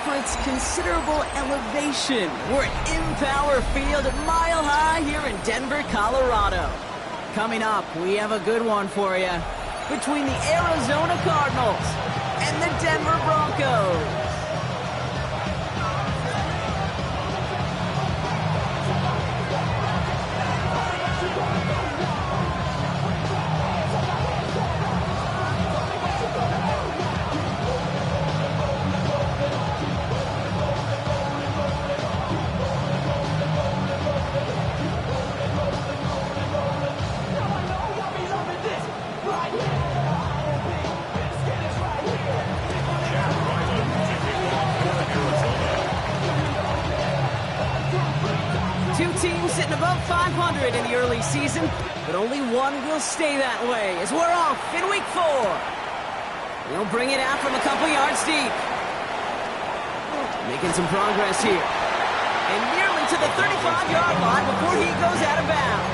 offers considerable elevation. We're at Empower Field, Mile High here in Denver, Colorado. Coming up, we have a good one for you between the Arizona Cardinals and the Denver Broncos. Two teams sitting above 500 in the early season, but only one will stay that way as we're off in week 4. We'll bring it out from a couple yards deep. Making some progress here. And nearly to the 35-yard line before he goes out of bounds.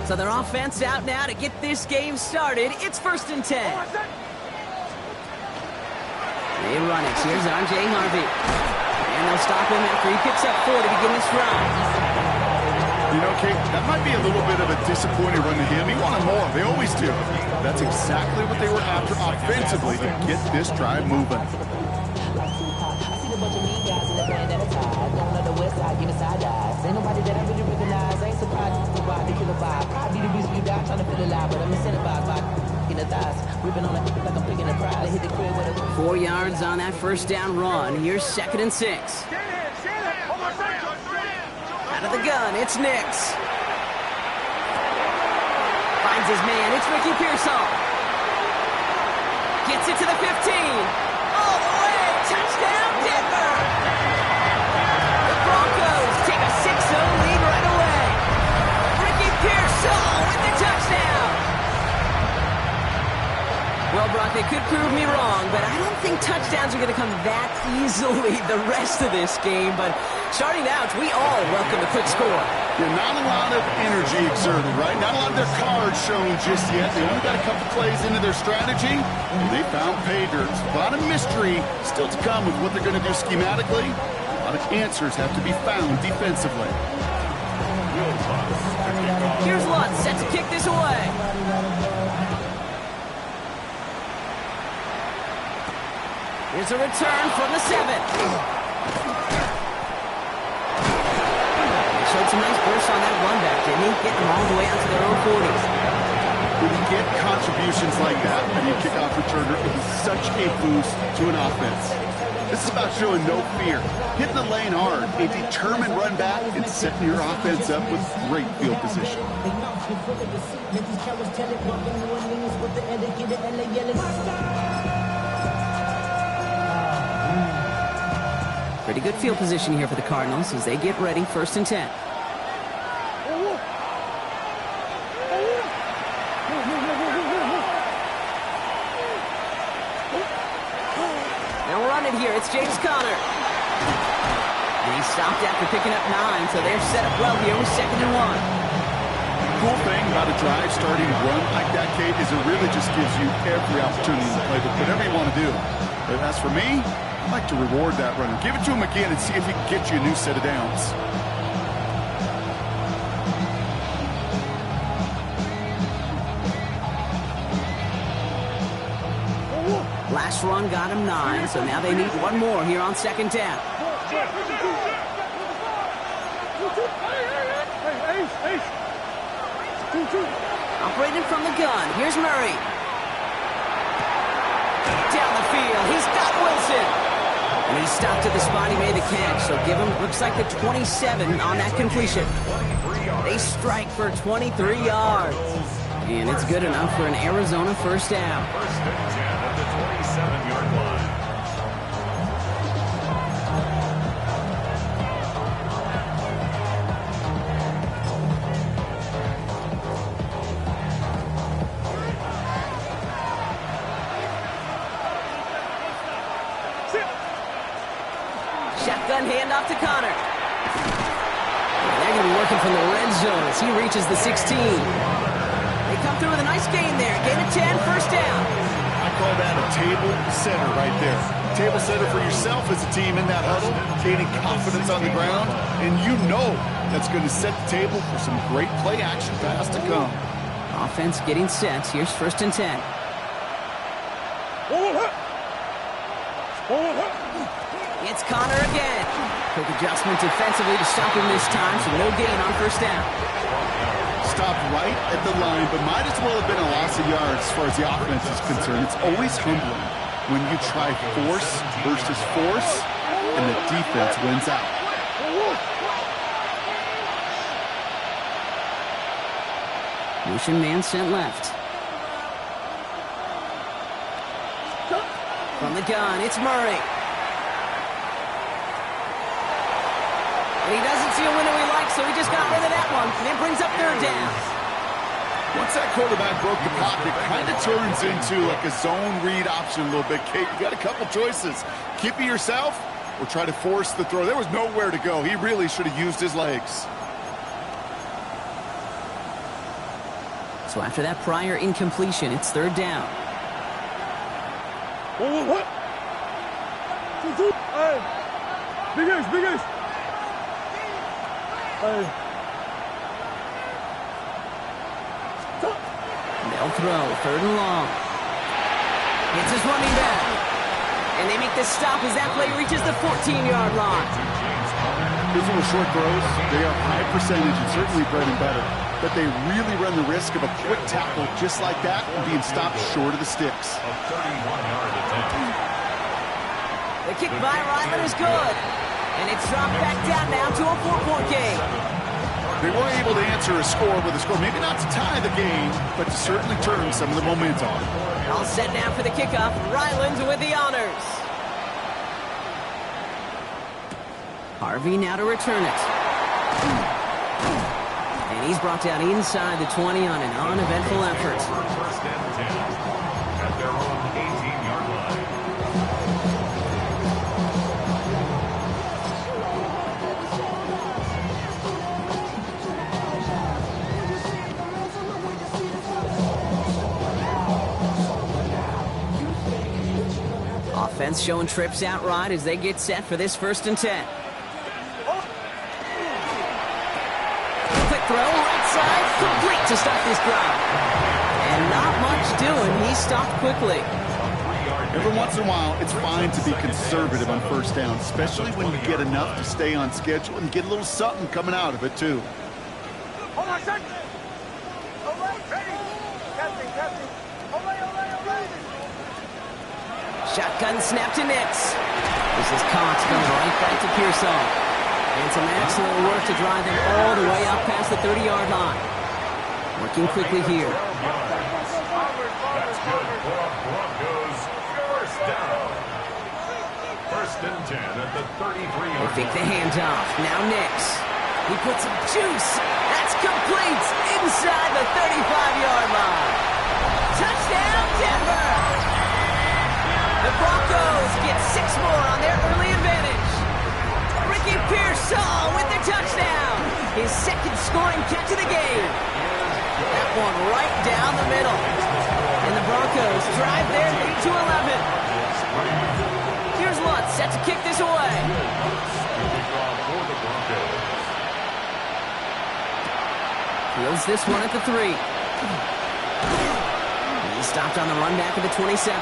So their offense out now to get this game started. It's 1st and 10. They run it. Here's R.J. Harvey. And they'll stop him after he picks up 4 to begin this drive. You know, Kate, that might be a little bit of a disappointing run to him. He wanted more. They always do. That's exactly what they were after offensively to get this drive moving. Ain't nobody that I really recognize. Ain't surprised to ride the killer vibe. Probably the reason you die trying to feel alive, but I'm incentivized by in the thighs. Ripping on it like I'm picking a pride. Hit the crib with a 4 yards on that first down run. Here's 2nd and 6. Out of the gun, it's Nix. Finds his man, it's Ricky Pearsall. Gets it to the 15. All the way, touchdown Denver! The Broncos take a 6-0 lead right away. Ricky Pearsall with the touchdown. Well, Brock, they could prove me wrong, but I don't think touchdowns are going to come that easily the rest of this game. But starting out, we all welcome a quick score. Yeah, not a lot of energy exerted, right? Not a lot of their cards shown just yet. They only got a couple plays into their strategy, and they found pay dirt. A lot of mystery still to come with what they're going to do schematically. A lot of answers have to be found defensively. Here's Lutz, set to kick this away. Here's a return from the 7. Showed some nice bursts on that run back, didn't he? Getting them all the way out to their own 40s. When you get contributions like that and you kickoff returner, it is such a boost to an offense. This is about showing no fear, hitting the lane hard, a determined run back, and setting your offense up with great field position. Pretty good field position here for the Cardinals as they get ready, 1st and 10. They'll run it here. It's James Conner. And he stopped after picking up 9, so they're set up well here with 2nd and 1. Cool thing about a drive starting to run like that, Kate, is it really just gives you every opportunity to play with whatever you want to do. But as for me, I'd like to reward that runner. Give it to him again and see if he can get you a new set of downs. Last run got him 9, so now they need one more here on 2nd down. Operating from the gun, here's Murray. Down the field, he's got Wilson. And he stopped at the spot he made the catch, so give him, looks like the 27 on that completion. They strike for 23 yards. And it's good enough for an Arizona 1st down. 1st and 10 at the 27-yard line. shotgun handoff to Connor. They're going to be working from the red zone as he reaches the 16. They come through with a nice gain there. Gain of 10, first down. I call that a table setter right there. Table setter for yourself as a team in that huddle, gaining confidence on the ground, and you know that's going to set the table for some great play-action pass to come. Offense getting set. Here's first and 10. It's Connor again. Quick adjustment defensively to stop him this time, so no gain on first down. Stopped right at the line, but might as well have been a loss of yards as far as the offense is concerned. It's always humbling when you try force versus force, and the defense wins out. Motion man sent left. From the gun, it's Murray. And he doesn't see a window he likes, so he just got rid of that one. And it brings up third down. Once that quarterback broke the pocket, kind of turns into like a zone read option a little bit. Kate, you got a couple choices. Keep it yourself or try to force the throw. There was nowhere to go. He really should have used his legs. So after that prior incompletion, it's third down. What? Hey, big ace. Hey. They'll throw, third and long. It's his running back. And they make the stop as that play reaches the 14-yard line. These little short throws, they are high percentage and certainly bread and butter. But they really run the risk of a quick tackle just like that and being stopped short of the sticks. A 31-yard attempt. The kick by Ryland is good. And it's dropped back down now to a 4-point game. They were able to answer a score with a score, maybe not to tie the game, but to certainly turn some of the momentum. All set now for the kickoff. Ryland with the honors. Harvey now to return it. And he's brought down inside the 20 on an uneventful effort. First and 10 at their own 18-yard line. Offense showing trips out right as they get set for this first and 10. Quick throw, right side, complete to start this drive. And not much doing, he stopped quickly. Every once in a while, it's fine to be conservative on first down, especially when you get enough to stay on schedule and get a little something coming out of it, too. Hold on, second. Ready. Captain. Shotgun snap to Nix. This is Cox going right back to Pearsall. And some excellent work to drive them all the way up past the 30-yard line. Working quickly here. That's good for Broncos. First down. First and 10 at the 33-yard line. They fake the handoff. Now Nix. He puts some juice. That's complete inside the 35-yard line. Touchdown, Denver! The Broncos get 6 more on their early advantage. Ricky Pearsall with the touchdown. His second scoring catch of the game. That one right down the middle. And the Broncos drive their lead to 11. Here's Lutz set to kick this away. Fields this one at the 3. He stopped on the run back at the 27.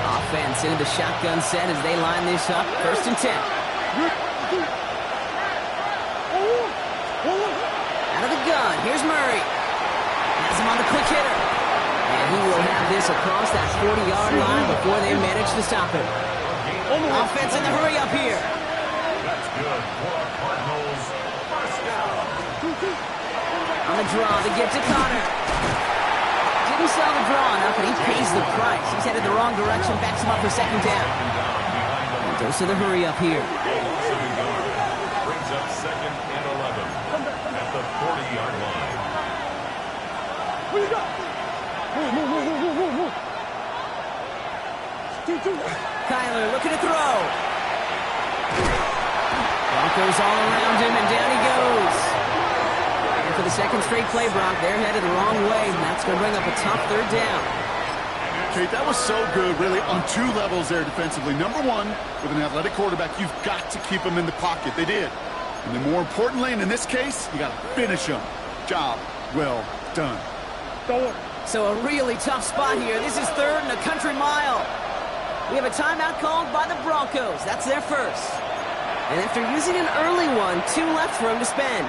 Offense into the shotgun set as they line this up. First and 10. Out of the gun. Here's Murray. Has him on the quick hitter. And he will have this across that 40-yard line before they manage to stop him. Offense in the hurry up here. That's good for Cardinals. First down. On the draw, they get to Connor. Didn't sell the draw enough, and he pays the price. He's headed the wrong direction, backs him up for second down. And goes to the hurry up here. Brings up second and 11 at the 40-yard line. Defenders all around him, and down he goes. And for the second straight play, Brock, they're headed the wrong way, and that's going to bring up a tough third down. Kate, that was so good, really, on two levels there defensively. Number one, with an athletic quarterback, you've got to keep him in the pocket. They did. And then more importantly, and in this case, you got to finish him. Job well done. So a really tough spot here. This is third and a country mile. We have a timeout called by the Broncos. That's their first. And after using an early one, 2 left for him to spend.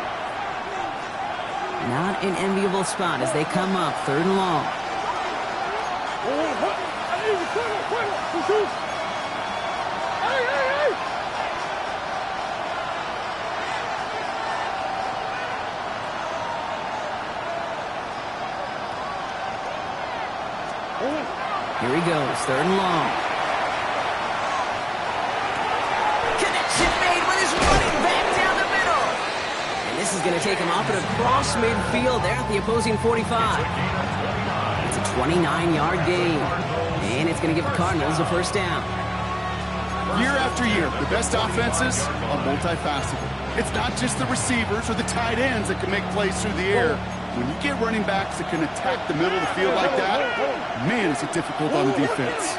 Not an enviable spot as they come up third and long. Here he goes, third and long. Connection made with his running back down the middle. And this is going to take him off and across midfield there at the opposing 45. It's a 29-yard gain. And it's going to give the Cardinals a first down. Year after year, the best offenses are multifaceted. It's not just the receivers or the tight ends that can make plays through the air. When you get running backs that can attack the middle of the field like that, man, is it difficult on the defense.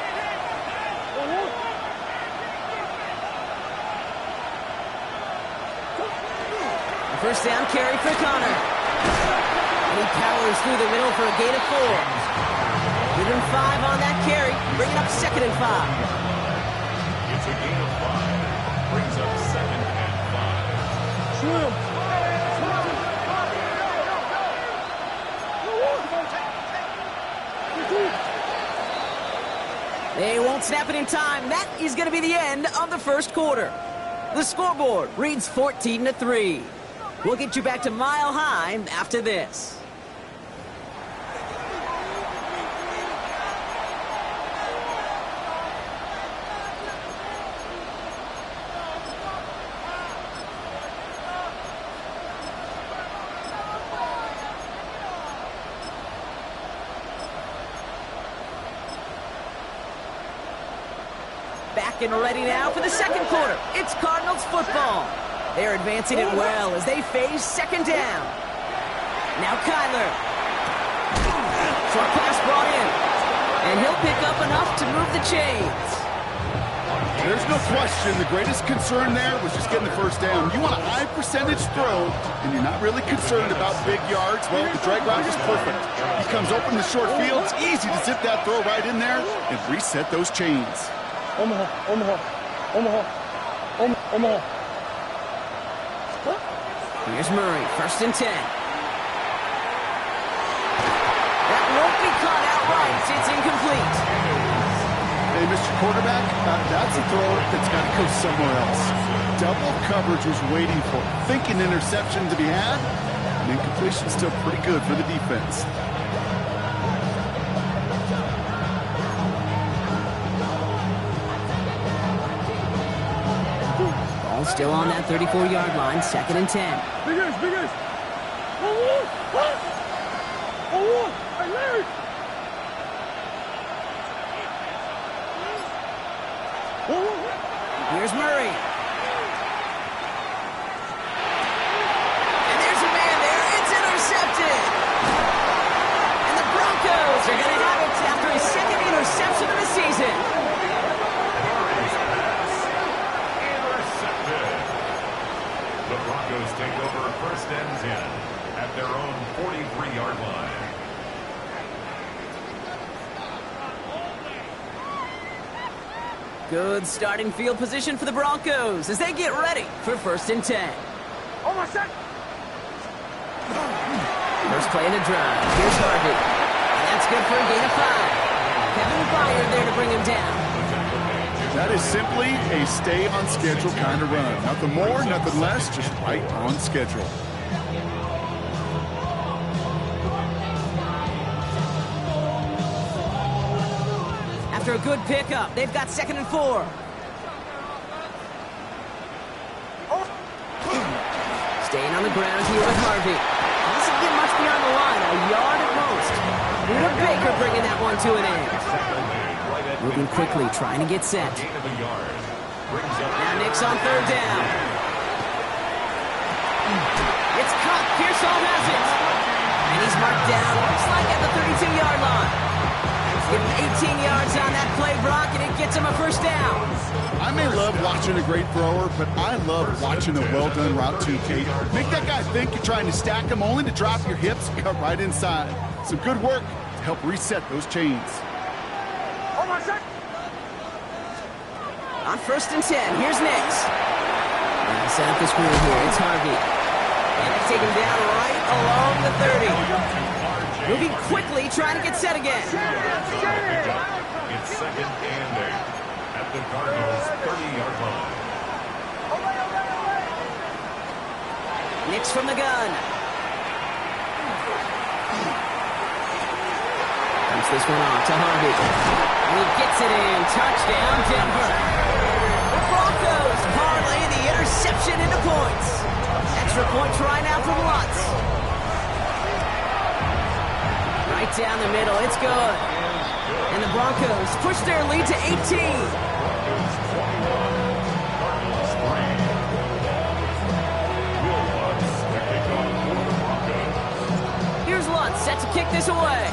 A first down carry for Connor. And he powers through the middle for a gain of 4. Give him 5 on that carry, bring it up 2nd and 5. It's a gain of 5. Brings up 2nd and 5. Swim. They won't snap it in time. That is going to be the end of the first quarter. The scoreboard reads 14-3. We'll get you back to Mile High after this. Back and ready now for the second quarter. It's Cardinals football. They're advancing it well as they face second down. Now Kyler. Short pass brought in. And he'll pick up enough to move the chains. There's no question the greatest concern there was just getting the first down. You want a high percentage throw, and you're not really concerned about big yards. Well, the drag route is perfect. He comes open in the short field. It's easy to zip that throw right in there and reset those chains. Omaha. Here's Murray, 1st and 10. That won't be caught outright. It's incomplete. Hey, Mr. Quarterback, that's a throw that's got to go somewhere else. Double coverage was waiting for it. Thinking interception to be had, and incompletion's still pretty good for the defense. Still on that 34-yard line, 2nd and 10. Big ace. Hey, Larry. Here's Murray. And there's a man there. It's intercepted. And the Broncos are going to have it after his 2nd interception of the season. The Broncos take over 1st and 10 at their own 43-yard line. Good starting field position for the Broncos as they get ready for 1st and 10. Almost set. First play in a drive. Here's Harvey. And that's good for a gain of 5. Kevin Byard there to bring him down. That is simply a stay-on-schedule kind of run. Nothing more, nothing less, just right on schedule. After a good pickup, they've got 2nd and 4. Staying on the ground here with Harvey. Doesn't get much beyond the line, a yard at most. Buda Baker bringing that one to an end. Moving quickly, trying to get set. Now Nick's on 3rd down. now has it. And he's marked down, looks like at the 32-yard line. Give him 18 yards on that play, Brock, and it gets him a first down. I may love watching a great thrower, but I love watching a well-done route too, Kate. Make that guy think you're trying to stack him only to drop your hips and cut right inside. Some good work to help reset those chains. On 1st and 10, here's Nix. And set up the screen here, it's Harvey. And it's taken down right along the 30. Moving quickly, trying to get set again. It's 2nd and 8 at the Cardinals' 30-yard line. Nix from the gun. Comes this one off to Harvey. And he gets it in. Touchdown, Denver. The Broncos parlay the interception into points. Extra point try now from Lutz. Right down the middle. It's good. And the Broncos push their lead to 18. Here's Lutz set to kick this away.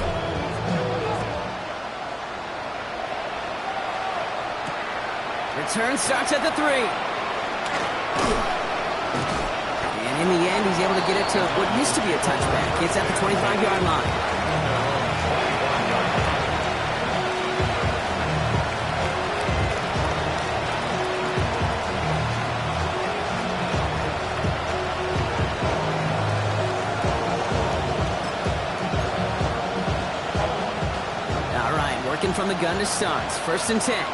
Return starts at the 3. And in the end, he's able to get it to what used to be a touchback. It's at the 25-yard line. All right, working from the gun to start. 1st and 10.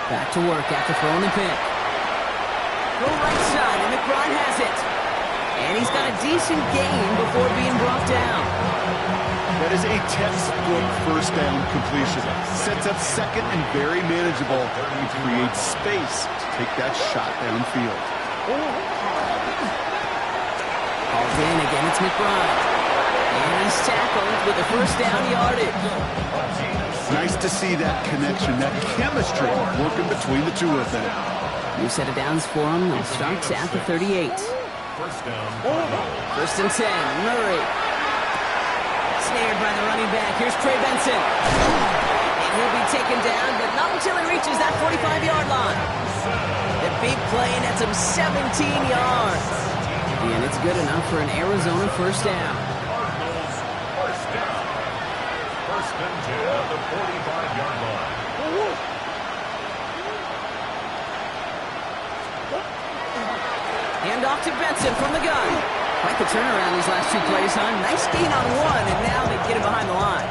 Back to work after throwing the pick. Go right side, and McBride has it. And he's got a decent gain before being brought down. That is a textbook first down completion. Sets up 2nd and very manageable. He creates space to take that shot downfield. Called in again, it's McBride. And he's tackled with a first down yardage. Nice to see that connection, that chemistry working between the two of them. New set of downs for him. They'll start at the 38. First down. 1st and 10. Murray. Snared by the running back. Here's Trey Benson. And he'll be taken down, but not until he reaches that 45-yard line. The big play nets him 17 yards. And it's good enough for an Arizona first down. Cardinals first down. 1st and 10 at the 45-yard line. Hand off to Benson from the gun. Quite the turnaround these last 2 plays, huh? Nice gain on 1, and now they get him behind the line.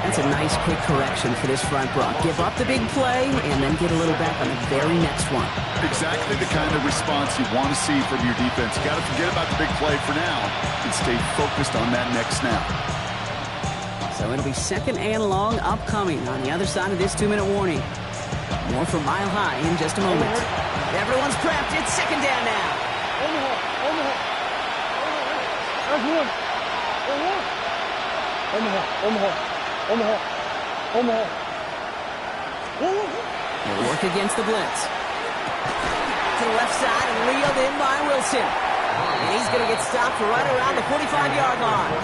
That's a nice quick correction for this front, Brock. Give up the big play, and then get a little back on the very next one. Exactly the kind of response you want to see from your defense. You got to forget about the big play for now and stay focused on that next snap. So it'll be 2nd and long upcoming on the other side of this 2-minute warning. More from Mile High in just a moment. Everyone's prepped. It's 2nd down now. They'll work against the blitz. To the left side and reeled in by Wilson. And he's going to get stopped right around the 45-yard line.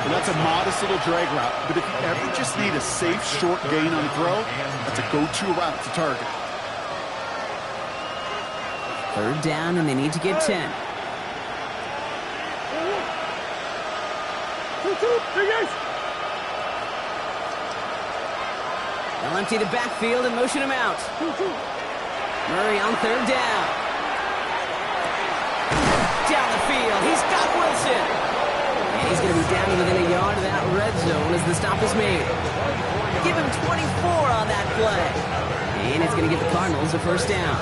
And that's a modest little drag route, but if you ever just need a safe, short gain on a throw, that's a go-to route to target. 3rd down, and they need to get 10. They'll empty the backfield and motion him out. Murray on 3rd down. Down the field, he's got Wilson. And he's going to be down to within a yard of that red zone as the stop is made. Give him 24 on that play. And it's going to give the Cardinals a first down.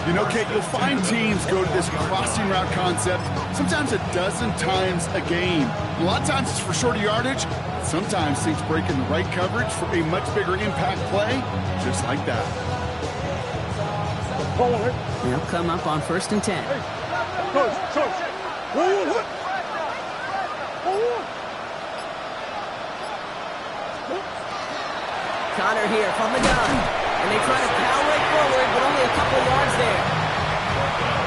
You know, Kate, you'll find teams go to this crossing route concept sometimes a dozen times a game. A lot of times it's for shorter yardage. Sometimes things break in the right coverage for a much bigger impact play, just like that. They'll come up on 1st and 10. Connor here from the gun. And they try to power right forward, but only a couple of yards there.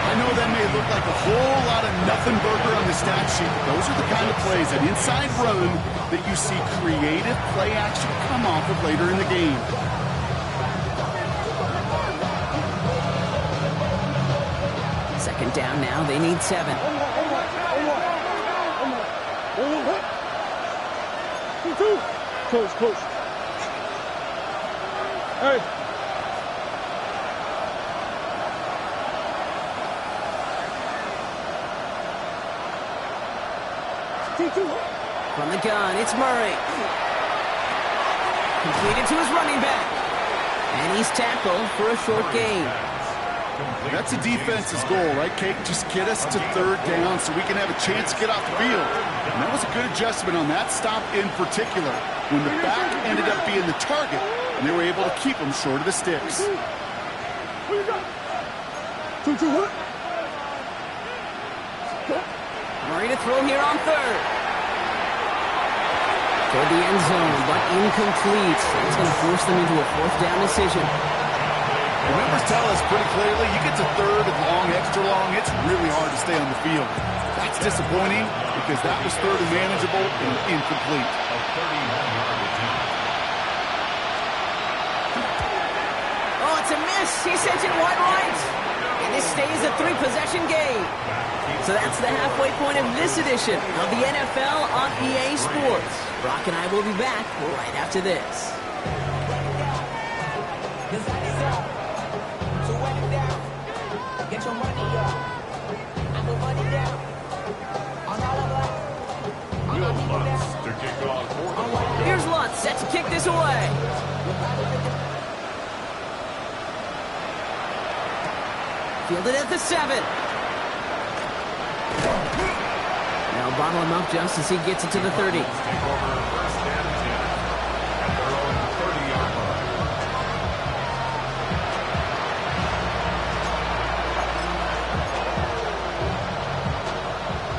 I know that may look like a whole lot of nothing burger on the stat sheet, but those are the kind of plays, an inside run, that you see creative play action come off of later in the game. Second down now, they need 7. Close. Hey. From the gun, it's Murray. Completed to his running back. And he's tackled for a short gain. That's a defense's goal, right, Kate? Just get us to third down so we can have a chance to get off the field. And that was a good adjustment on that stop in particular, when the back ended up being the target, and they were able to keep him short of the sticks. What you got? 2-2-1. Murray to throw here on third. Toward the end zone, but incomplete. It's going to force them into a fourth down decision. The numbers tell us pretty clearly, you get to third and long, extra long, it's really hard to stay on the field. That's disappointing because that was third and manageable and incomplete. A 31-yard attempt. Oh, it's a miss. He sends it wide right. And this stays a 3-possession game. So that's the halfway point of this edition of the NFL on EA Sports. Brock and I will be back right after this. Get your money up. I put money down. On all of us. Will Lutz to kick off for the Broncos. Here's Lutz set to kick this away. Fielded at the 7. Now bottle him up just as he gets it to the 30. Take over first and 10 at their own 30-yard line.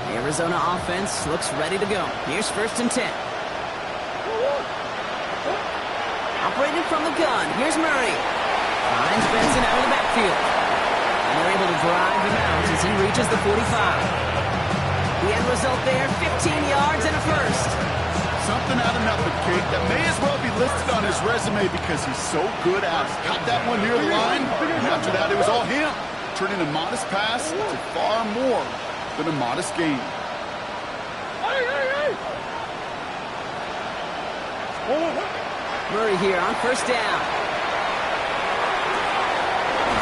The Arizona offense looks ready to go. Here's first and 10. Operating from the gun. Here's Murray. Finds Benson out of the backfield. And they're able to drive him out as he reaches the 45. The end result there, 15 yards and a first. Something out of nothing, Kate, that may as well be listed on his resume because he's so good at it. Got that one near the line, and after that it was all him, turning a modest pass to far more than a modest gain. Murray here on first down.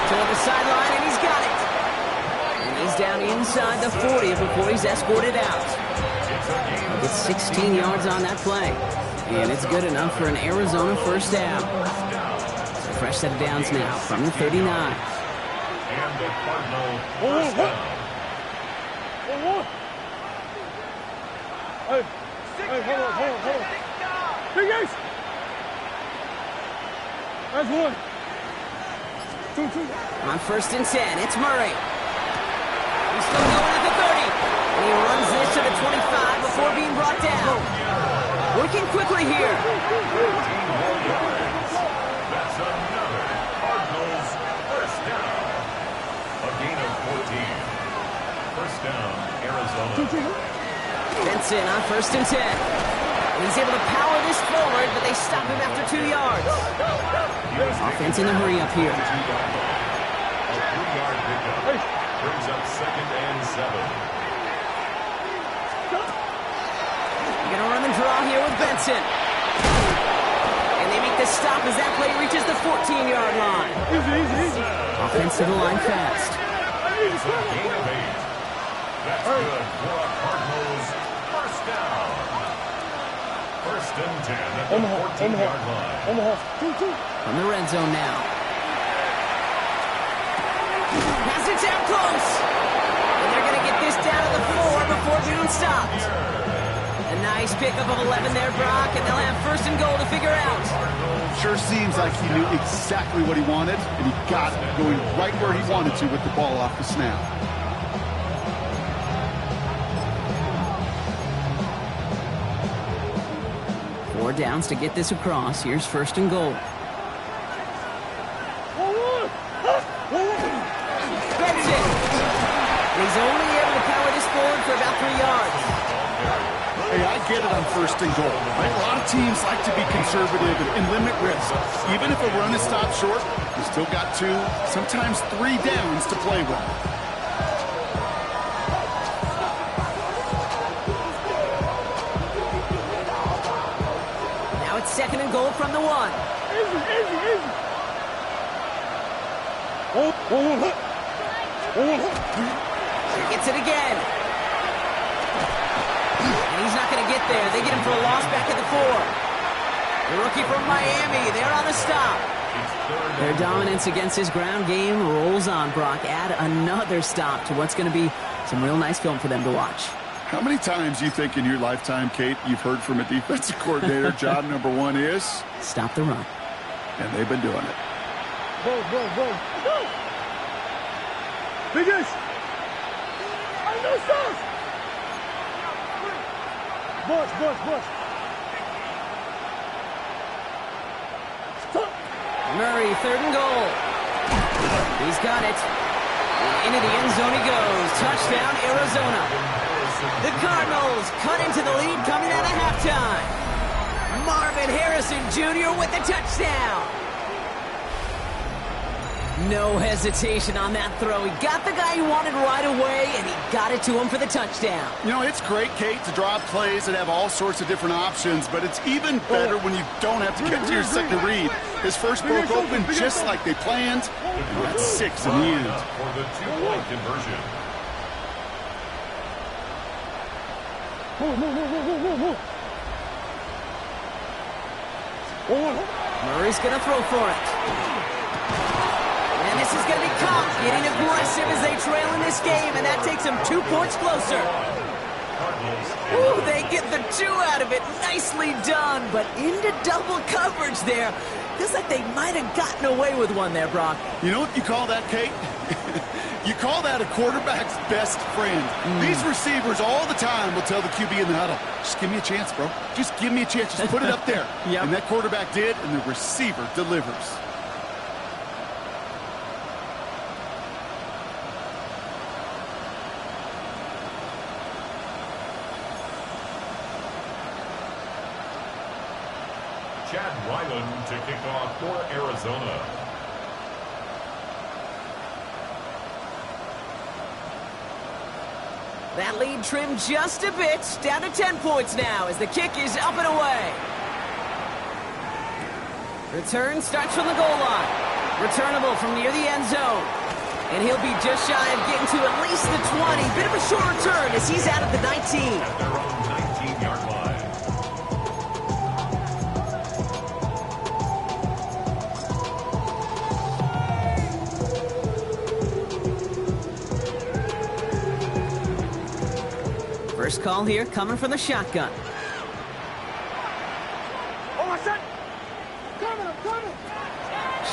Toward the sideline, and he's got it. And he's down inside the 40 before he's escorted out. He gets 16 yards on that play. And it's good enough for an Arizona first down. So fresh set of downs now from the 39. And the Cardinal first down. Hey, hold on. Hey, guys. That's one. 2-2. On first and 10, it's Murray. He's still going at the 30. And he runs this to the 25 before being brought down. Working quickly here. 14 more yards. That's another Cardinals first down. A gain of 14. First down, Arizona. Benson on first and 10. And he's able to power this forward, but they stop him after 2 yards. Offense in a hurry up here. A 3-yard pickup brings up second and 7. They're going to run and draw here with Benson. And they make the stop as that play reaches the 14-yard line. Easy. Offense to the line fast. It's a gain of 8. That's good for a Cardinals first down. First and 10 at the 14-yard line. Omaha. 2-2. From the red zone now. Pass it down close. And they're going to get this down to the 4 before being stopped. A nice pickup of 11 there, Brock, and they'll have first and goal to figure out. Sure seems like he knew exactly what he wanted, and he got it, going right where he wanted to with the ball off the snap. Four downs to get this across. Here's first and goal. get it on 1st and goal. Right? A lot of teams like to be conservative and limit risk. Even if a run is stopped short, you still got 2, sometimes 3 downs to play with. Now it's 2nd and goal from the 1. Easy. Gets it again. And he's not going to get there. They get him for a loss back at the 4. The rookie from Miami, they're on the stop. Their dominance against his ground game rolls on, Brock. Add another stop to what's going to be some real nice film for them to watch. How many times do you think in your lifetime, Kate, you've heard from a defensive coordinator, job number 1 is? Stop the run. And they've been doing it. Go. Biggest. I know stuff. Boss. Stop. Murray, 3rd and goal. He's got it. And into the end zone he goes. Touchdown, Arizona. The Cardinals cut into the lead coming out of halftime. Marvin Harrison Jr. with the touchdown. No hesitation on that throw. He got the guy he wanted right away, and he got it to him for the touchdown. You know, it's great, Kate, to draw up plays and have all sorts of different options, but it's even better when you don't have to get to your second read. His first broke open just like they planned, and that's 6 in the end. For the 2-point conversion. Murray's going to throw for it. And this is going to be Cobb getting aggressive as they trail in this game, and that takes them 2 points closer. Ooh, they get the 2 out of it. Nicely done, but into double coverage there. Feels like they might have gotten away with one there, Brock. You know what you call that, Kate? You call that a quarterback's best friend. These receivers all the time will tell the QB in the huddle, just give me a chance, bro. Just give me a chance. Just put it up there. Yep. And that quarterback did, and the receiver delivers. Chad Ryland to kick off for Arizona. That lead trimmed just a bit, down to 10 points now as the kick is up and away. Return starts from the goal line. Returnable from near the end zone. And he'll be just shy of getting to at least the 20. Bit of a short return as he's out at the 19. At their own 19-yard line. First call here coming from the shotgun. Oh, my son. I'm coming.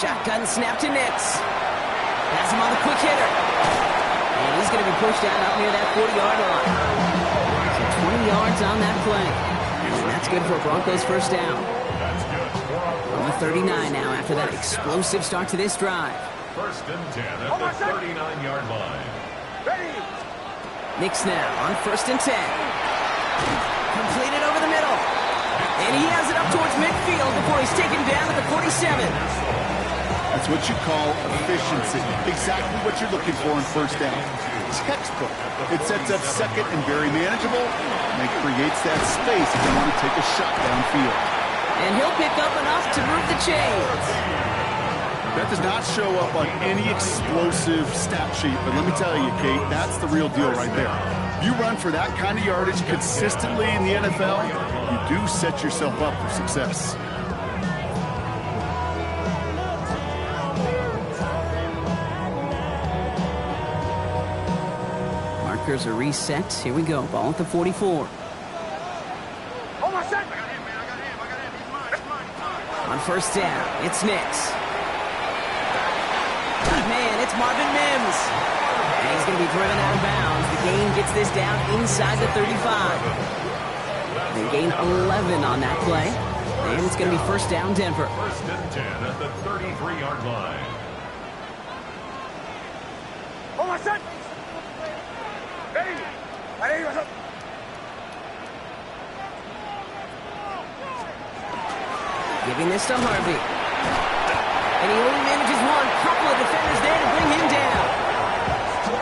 Shotgun snap to Nix. Has him on the quick hitter. And he's going to be pushed out up near that 40-yard line. So 20 yards on that play. And that's good for a Broncos first down. That's good. On the 39 now after that explosive start to this drive. 1st and 10 at the 39-yard line. Ready. Nix now on 1st and 10. Completed over the middle. And he has it up towards midfield before he's taken down at the 47. That's what you call efficiency. Exactly what you're looking for in first down. Textbook. It sets up second and very manageable, and it creates that space if you want to take a shot downfield. And he'll pick up enough to move the chains. That does not show up on any explosive stat sheet, but let me tell you, Kate, that's the real deal right there. If you run for that kind of yardage consistently in the NFL, you do set yourself up for success. Markers are reset. Here we go. Ball at the 44. Oh, my son. On first down, it's Nix. Man, it's Marvin Mims. And he's going to be driven out of bounds. The gain gets this down inside the 35. They gain 11 on that play. And it's going to be first down Denver. 1st and 10 at the 33-yard line. Oh, my son. Ready. Ready, my son. Giving this to Harvey. And he only manages one. Couple of defenders there to bring him down.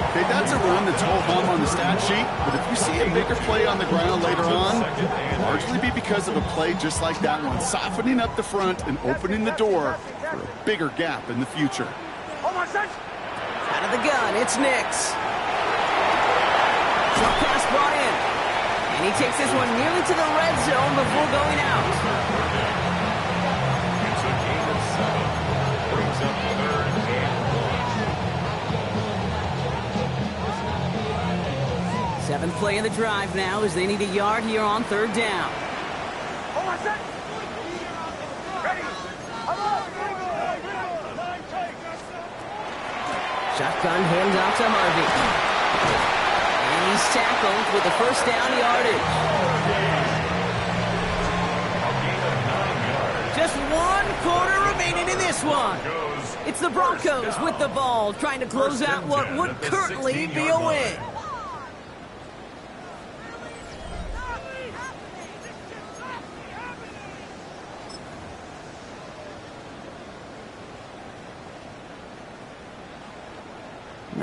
Okay, that's a run that's whole hum on the stat sheet, but if you see a bigger play on the ground later on, largely be because of a play just like that one, softening up the front and opening the door for a bigger gap in the future. Out of the gun, it's Nix. Short pass brought in. And he takes this one nearly to the red zone before going out. It's a gain of 7. Brings up 3rd and 1. Seventh play of the drive now as they need a yard here on 3rd down. Shotgun handoff to Harvey. And he's tackled with the first down yardage. Just 1 quarter remaining in this one. It's the Broncos with the ball, trying to close out what would currently be a win.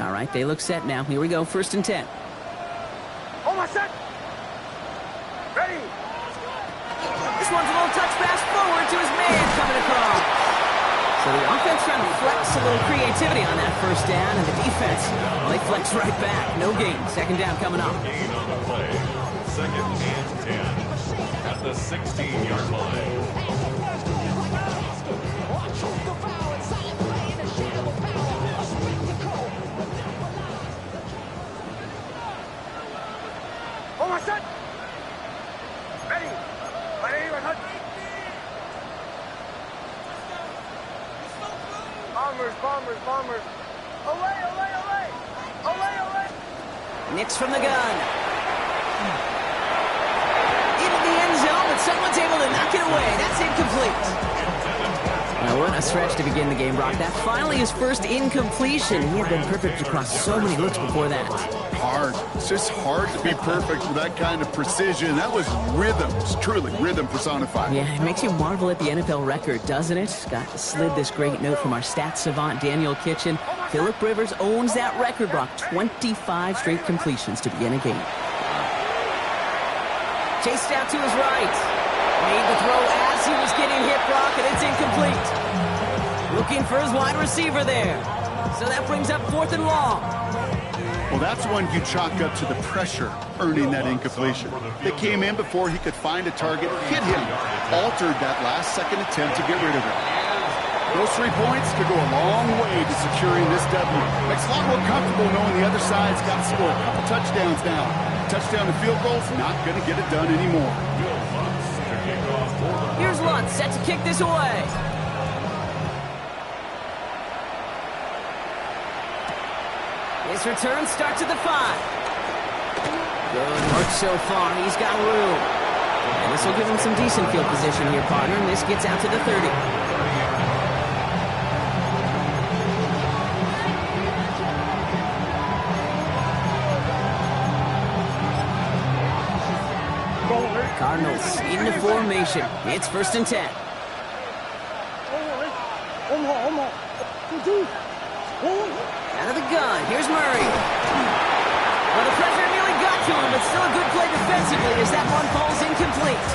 All right, they look set now. Here we go, 1st and 10. Ready. This one's a little touch pass forward to his man coming across. So the offense trying to flex a little creativity on that 1st down, and the defense, well, they flex right back. No gain. 2nd down coming up. Gain on the play. 2nd and 10 at the 16-yard line. Bombers. Away. Nix from the gun. Into the end zone, but someone's able to knock it away. That's incomplete. Now, what a stretch to begin the game, Brock. That finally his first incompletion. He had been perfect across so many looks before that. Hard. It's just hard to be perfect with that kind of precision. That was rhythm. It's truly rhythm personified. Yeah, it makes you marvel at the NFL record, doesn't it? Got slid this great note from our stats savant, Daniel Kitchen. Phillip Rivers owns that record, Brock. 25 straight completions to begin a game. Chased out to his right. Made the throw as he was getting hit, Brock, and it's incomplete. Looking for his wide receiver there. So that brings up 4th and long. Well, that's one you chalk up to the pressure earning that incompletion. They came in before he could find a target, hit him, altered that last-second attempt to get rid of it. Those 3 points could go a long way to securing this W. Makes a lot more comfortable knowing the other side's got to score a couple touchdowns now. Touchdown to field goal's not going to get it done anymore. Here's Lutz set to kick this away. His return starts at the 5. Good work so far. He's got room. And this will give him some decent field position here, partner. And this gets out to the 30. Cardinals into formation. It's 1st and 10. Out of the gun. Here's Murray. Well, the pressure nearly got to him, but still a good play defensively as that one falls incomplete.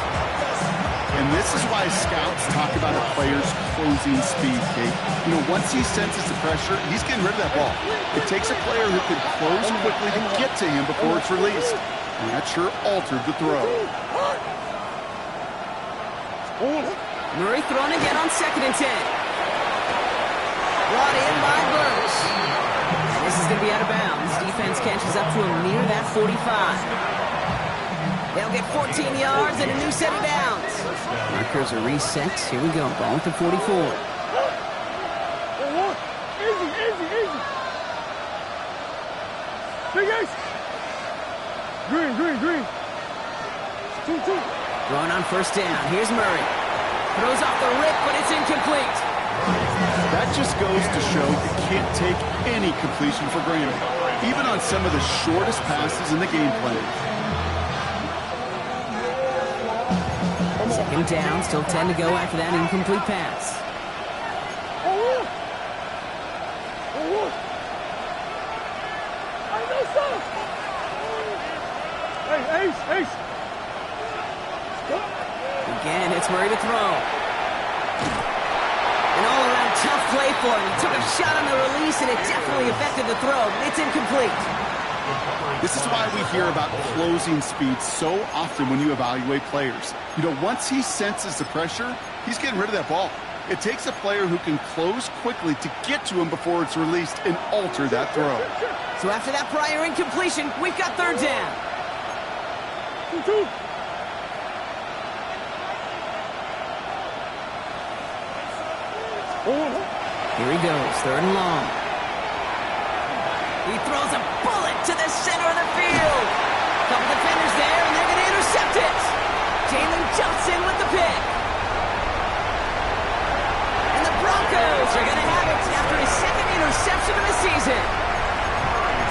And this is why scouts talk about a player's closing speed, Kate. You know, once he senses the pressure, he's getting rid of that ball. It takes a player who can close quickly to get to him before it's released. And that sure altered the throw. Murray thrown again on 2nd and 10. Brought in by Burks. And this is going to be out of bounds. Defense catches up to him near that 45. They'll get 14 yards and a new set of downs. Markers are reset. Here we go. Ball at the 44. Easy. Big ace. Green. 2. Throwing on 1st down. Here's Murray. Throws off the rip, but it's incomplete. That just goes to show you can't take any completion for granted, even on some of the shortest passes in the game plan. 2nd Second down, still 10 to go after that incomplete pass. Ace. Again, it's Murray to throw. An all-around tough play for him. He took a shot on the release, and it definitely affected the throw. It's incomplete. This is why we hear about closing speed so often when you evaluate players. You know, once he senses the pressure, he's getting rid of that ball. It takes a player who can close quickly to get to him before it's released and alter that throw. So after that prior incompletion, we've got third down. 2-2. Here he goes, third and long. He throws a bullet to the center of the field. Couple defenders there, and they're going to intercept it. Jalen jumps in with the pick. And the Broncos are going to have it after his second interception of the season.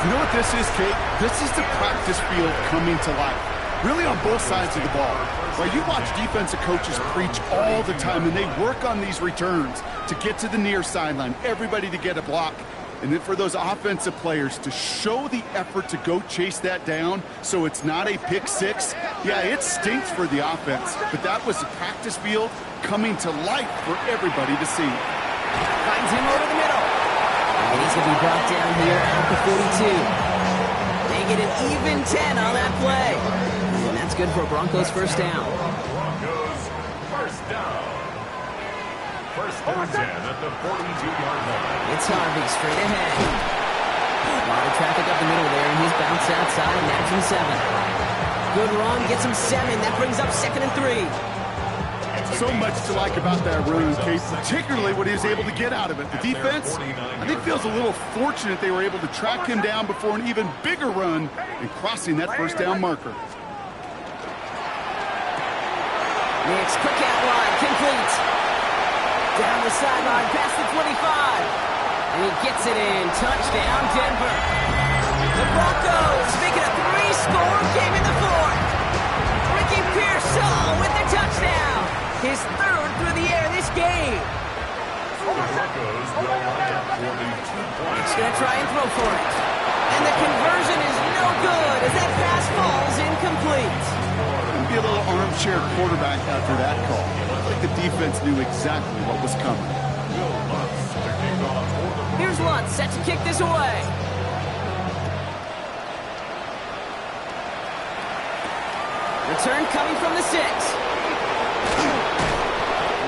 You know what this is, Kate? This is the practice field coming to life. Really on both sides of the ball. Right, you watch defensive coaches preach all the time, and they work on these returns to get to the near sideline, everybody to get a block. And then for those offensive players to show the effort to go chase that down so it's not a pick six, yeah, it stinks for the offense. But that was the practice field coming to life for everybody to see. Finds him over the middle. And he's going to be brought down here at the 42. They get an even 10 on that play. And that's good for a Broncos first down. Broncos first down. First and 10 at the 42-yard line. It's Harvey straight ahead. A lot of traffic up the middle there, and he's bounced outside, and that's from 7. Good run, gets him 7. That brings up 2nd and 3. So much to like about that run, Kate, particularly what he was able to get out of it. The defense, I think, feels a little fortunate they were able to track him down before an even bigger run and crossing that first down marker. Next, quick out line, complete. Down the sideline, past the 25. And he gets it in. Touchdown, Denver. The Broncos make it a 3-score game in the fourth. Ricky Pearsall with the touchdown. His third through the air this game. The Broncos will line up for the 2-point. He's going to try and throw for it. And the conversion is no good as that pass falls incomplete. Be a little armchair quarterback after that call. Looked like the defense knew exactly what was coming. Here's Lutz set to kick this away. Return coming from the 6.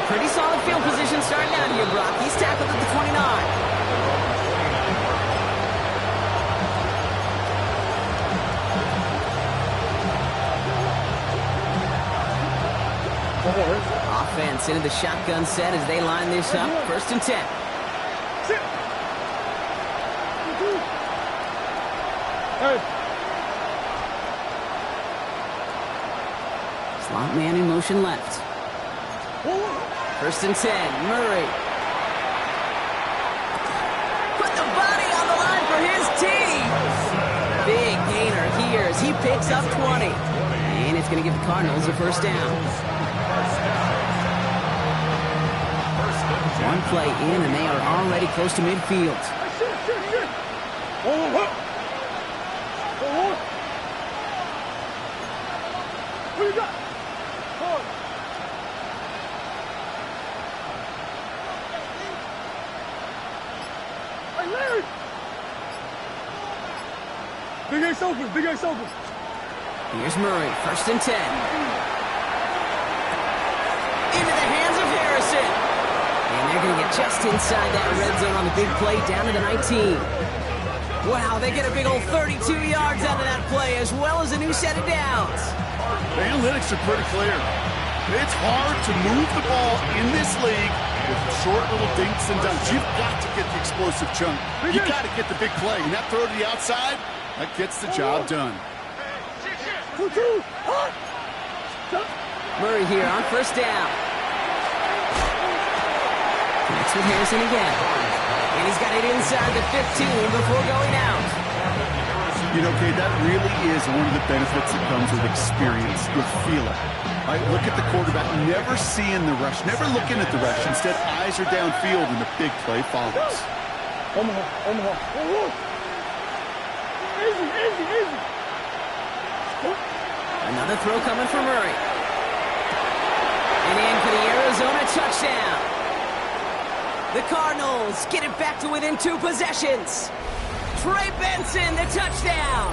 Pretty solid field position starting out here, Brock. He's tackled at the 29. Offense into the shotgun set as they line this up. First and 10. Slot man in motion left. First and 10. Murray. Put the body on the line for his team. Big gainer here as he picks up 20. And it's going to give the Cardinals a first down. One play in, and they are already close to midfield. What you got? Hey, Larry! Big Ace open, Big Ace open. Here's Murray, first and 10. Into the hands of Harrison. And they're going to get just inside that red zone on the big play down to the 19. Wow, they get a big old 32 yards out of that play as well as a new set of downs. The analytics are pretty clear. It's hard to move the ball in this league with short little dinks and dunks. You've got to get the explosive chunk. You've got to get the big play. And that throw to the outside, that gets the job done. Murray here on first down. Connects with Harrison again. And he's got it inside the 15 before going out. You know, Kate, that really is one of the benefits that comes with experience. You'll feel it. Right, look at the quarterback, never seeing the rush, never looking at the rush. Instead, eyes are downfield, and the big play follows. Omaha. Easy. Another throw coming from Murray. And in for the Arizona touchdown. The Cardinals get it back to within 2 possessions. Trey Benson, the touchdown.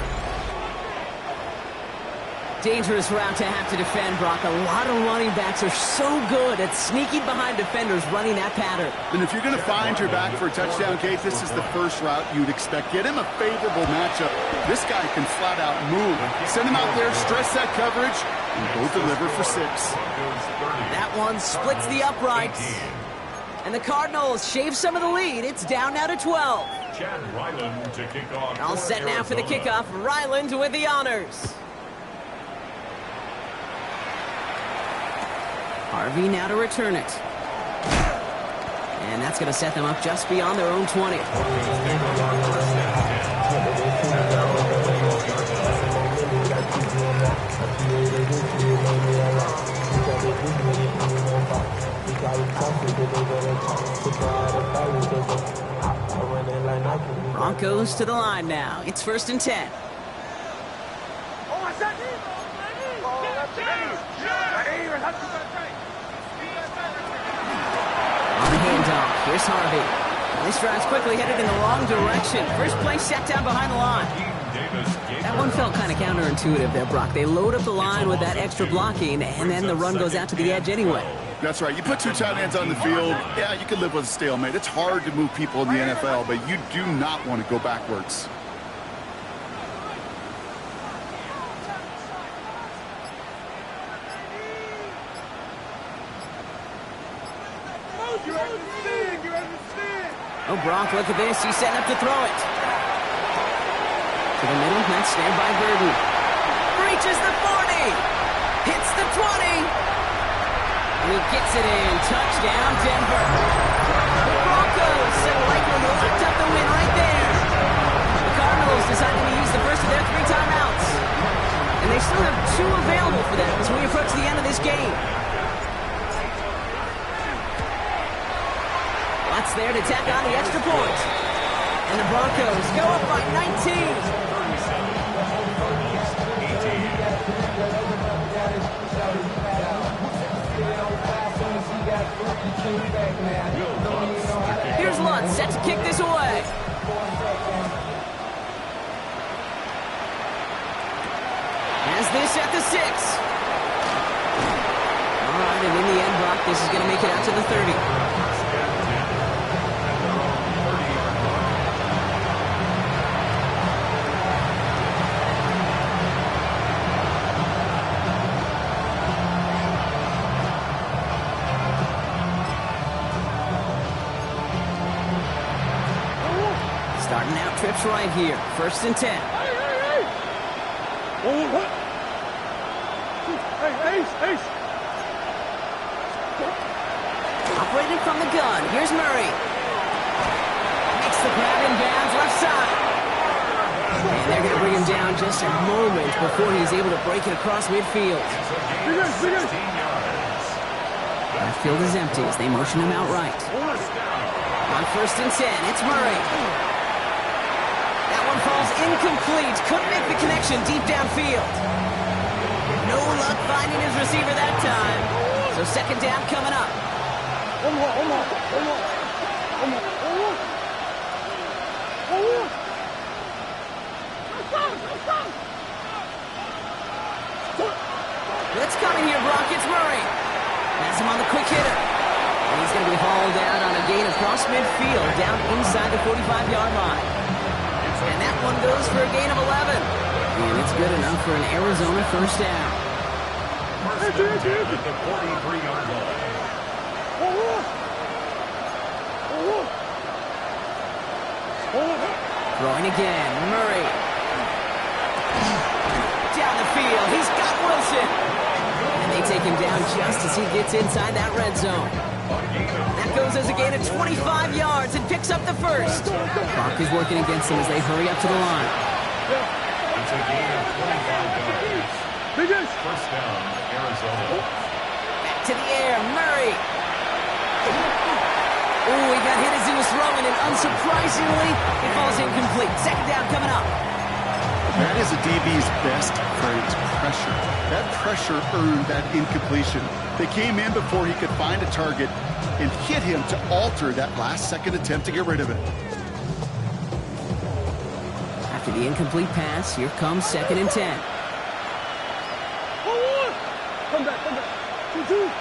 Dangerous route to have to defend, Brock. A lot of running backs are so good at sneaking behind defenders running that pattern. And if you're going to find your back for a touchdown, Kate, this is the first route you'd expect. Get him a favorable matchup. This guy can flat out move. Send him out there, stress that coverage, and go deliver for 6. That one splits the uprights. And the Cardinals shave some of the lead. It's down now to 12. Chad Ryland to kick off. All set now for the kickoff. Ryland with the honors. Harvey now to return it. And that's going to set them up just beyond their own 20. Broncos to the line now. It's 1st and 10. On the handoff, here's Harvey. This drive's quickly headed in the wrong direction. First play set down behind the line. That one felt kind of counterintuitive there, Brock. They load up the line with that extra blocking, and then the run goes out to the edge anyway. That's right. You put 2 tight ends on the field, yeah, you can live with a stalemate. It's hard to move people in the NFL, but you do not want to go backwards. Oh, Brock, look at this. He's setting up to throw it. To the middle, that's snared by Burden. Reaches the 40. Hits the 20. And he gets it in. Touchdown, Denver. The Broncos have likely locked up the win right there. The Cardinals decided to use the first of their 3 timeouts. And they still have 2 available for them as we approach the end of this game. Watts there to tack on the extra point. And the Broncos go up by 19. Here's Lutz set to kick this away. Has this at the 6. All right, and in the end, Brock, this is going to make it out to the 30. Starting out trips right here. 1st and 10. Hey! Ace! Operating from the gun. Here's Murray. Makes the grab in bounds left side. And they're going to bring him down just a moment before he's able to break it across midfield. Left field is empty as they motion him out right. On 1st and 10, it's Murray. That one falls incomplete. Couldn't make the connection deep downfield. No luck finding his receiver that time. So 2nd down coming up. Blitz coming here, Brock. It's Murray. Has him on the quick hitter. And he's going to be hauled out on a gain across midfield, down inside the 45-yard line. And that one goes for a gain of 11. And it's good enough for an Arizona 1st down. First and 10 at the 43-yard line. Throwing again, Murray. Down the field, he's got Wilson. And they take him down just as he gets inside that red zone. That goes as a gain of 25 yards and picks up the 1st. Clock is working against them as they hurry up to the line. It's a gain of 25 yards. First down, Arizona. Back to the air, Murray. Ooh, he got hit as he was throwing, and unsurprisingly, it falls incomplete. Second down coming up. That is a DB's best friend, pressure. That pressure earned that incompletion. They came in before he could find a target and hit him to alter that last-second attempt to get rid of it. After the incomplete pass, here comes 2nd and 10. Come back. 2-2.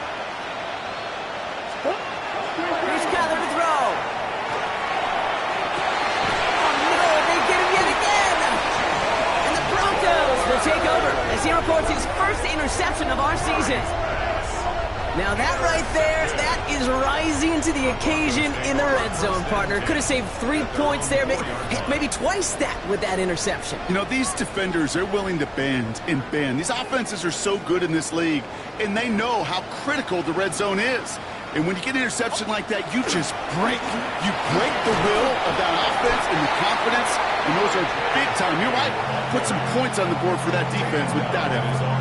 Here's Gado to throw. Oh, no, they get him yet again. And the Broncos will take over as he reports his first interception of our season. Now that right there, that is rising to the occasion in the red zone, partner. Could have saved 3 points there, maybe twice that with that interception. You know, these defenders, they're willing to bend and bend. These offenses are so good in this league, and they know how critical the red zone is. And when you get an interception like that, you just break. You break the will of that offense and the confidence, and those are big time. You're right. Put some points on the board for that defense with that effort.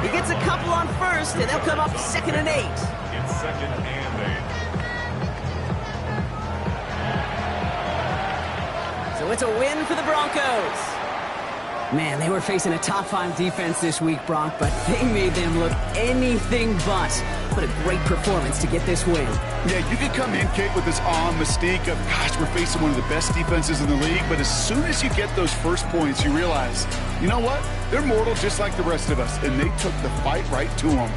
He gets a couple on first, and they'll come up 2nd and 8. It's 2nd and 8. So it's a win for the Broncos. Man, they were facing a top 5 defense this week, Bronc, but they made them look anything but. What a great performance to get this win. Yeah, you can come in, Kate, with this awe and mystique of, gosh, we're facing one of the best defenses in the league, but as soon as you get those first points, you realize, you know what? They're mortal just like the rest of us, and they took the fight right to them.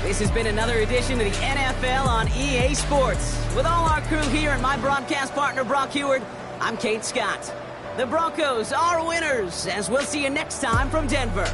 This has been another edition of the NFL on EA Sports. With all our crew here and my broadcast partner, Brock Heward, I'm Kate Scott. The Broncos are winners, as we'll see you next time from Denver.